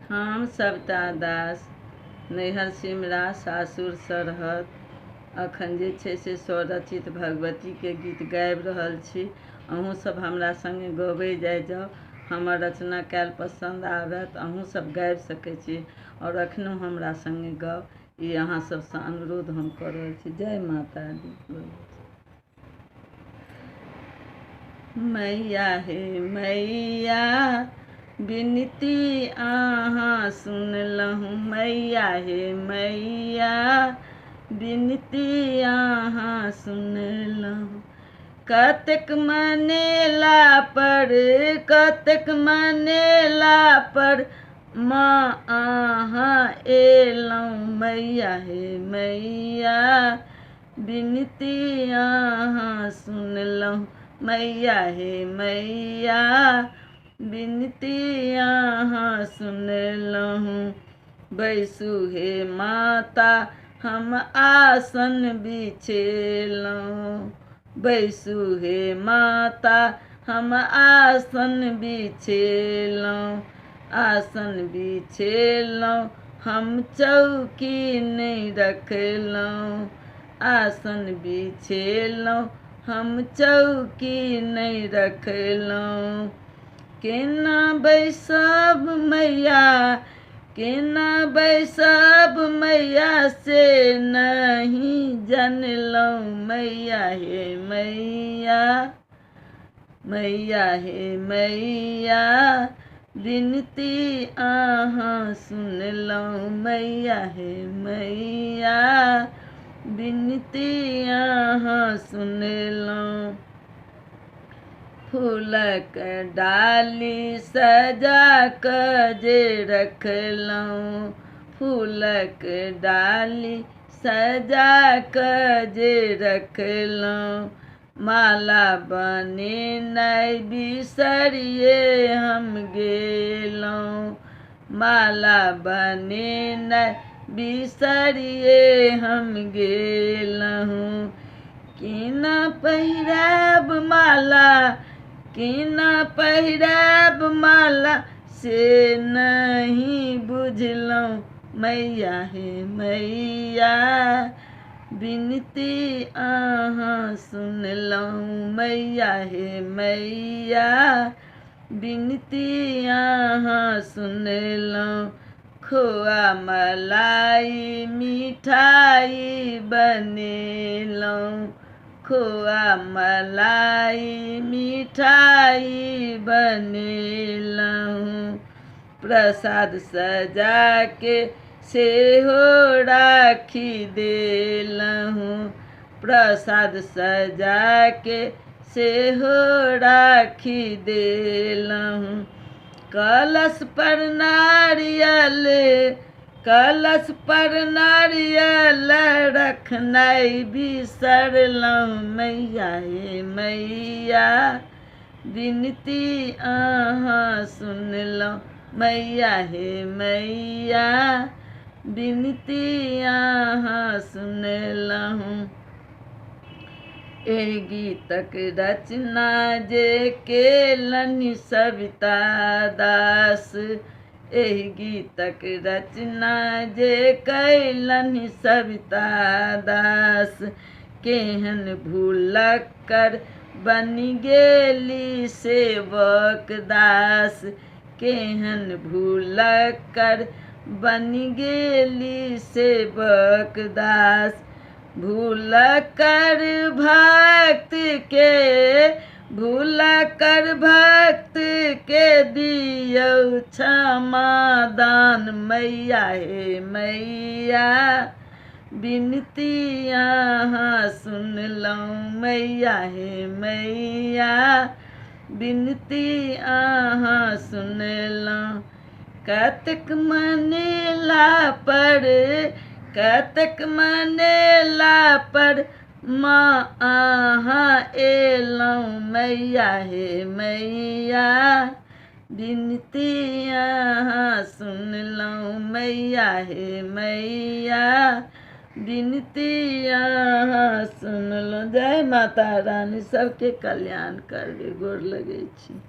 हम सविता दास नैहर सिमरा सासुर सरहद अखन जे छै से स्वरचित भगवतीके गीत गाबि रहल छी। अहूँ सब हमरा संगे गबै जाइ जाउ। हमर रचना कयल पसंद आबय तऽ अहूँ सब गाबि सकै छी और एखनो हमरा संगे गाउ, ई अहाँ सबसँ अनुरोध हम कऽ रहल छी। जय माता दी। मैया हे मैया बिनती अहाँ सुनलहुँ, मैया हे मैया बिनती अहाँ सुनलहुँ। कतेक मनेला पर माँ अहाँ एलहुँ, मैया हे मैया बिनती अहाँ सुनलहुँ, मैया हे मैया बिनती अहाँ सुनलहुँ। बैसु हे माता हम आसन बिछेलहुँ, बैसु हे माता हम आसन बिछेलहुँ, आसन बिछेलहुँ हम चौकी नहि रखलहुँ, आसन बिछेलहुँ हम चौकी नहि रखलहुँ। केना बैसब मैया, केना बैसब मैया से नहीं जनलहुँ, मैया हे मैया, मैया हे मैया बिनती अहाँ सुनलहुँ, मैया हे मैया बिनती अहाँ सुनलहुँ। फूलक डाली सजा कऽ जे रखलहुँ, फूलक डाली सजा कऽ जे रखलहुँ। माला बनेनाइ बिसरिए हम गेलहुँ, माला बनेनाइ बिसरिए हम गेलहुँ। केना पहिरब माला, केना पहिरब माला से नहीं बुझलहुँ, मैया हे मैया बिनती अहाँ सुनलहुँ, मैया हे मैया बिनती अहाँ सुनलहुँ। खोआ मलाई मिठाई बनेलहुँ, खोआ मलाई मिठाई बनेलहुँ। प्रसाद सजा के सेहो राखी देलहुँ, प्रसाद सजा के सेहो राखी देलहुँ। कलश पर नारियल, कलश पर नारियल रखनाइ बिसरलहुँ, मैया हे मैया बिनती अहाँ सुनलहुँ, मैया हे मैया बिनती अहाँ सुनलहुँ। एहि गीतक रचना जे केलनि सविता दास, एहि गीतक रचना जे कयलनि सविता दास। केहन भुलक्कड़ बनि गेली सेवक दास, केहन भुलक्कड़ बनि गेली सेवक दास। भुलक्कड़ भक्त के, भुलक्कड़ भक्त के दियौ क्षमादान, मैया हे मैया बिनती अहाँ सुनलहुँ, मैया हे मैया बिनती अहाँ सुनलहुँ। कतेक मनेला पर, कतेक मनेला पर माँ अहाँ एलहुँ, मैया हे मैया बिनती अहाँ सुनलहुँ, मैया हे मैया बिनती अहाँ सुनलहुँ। जय माता रानी सबके कल्याण करबे, गोर लगै छी।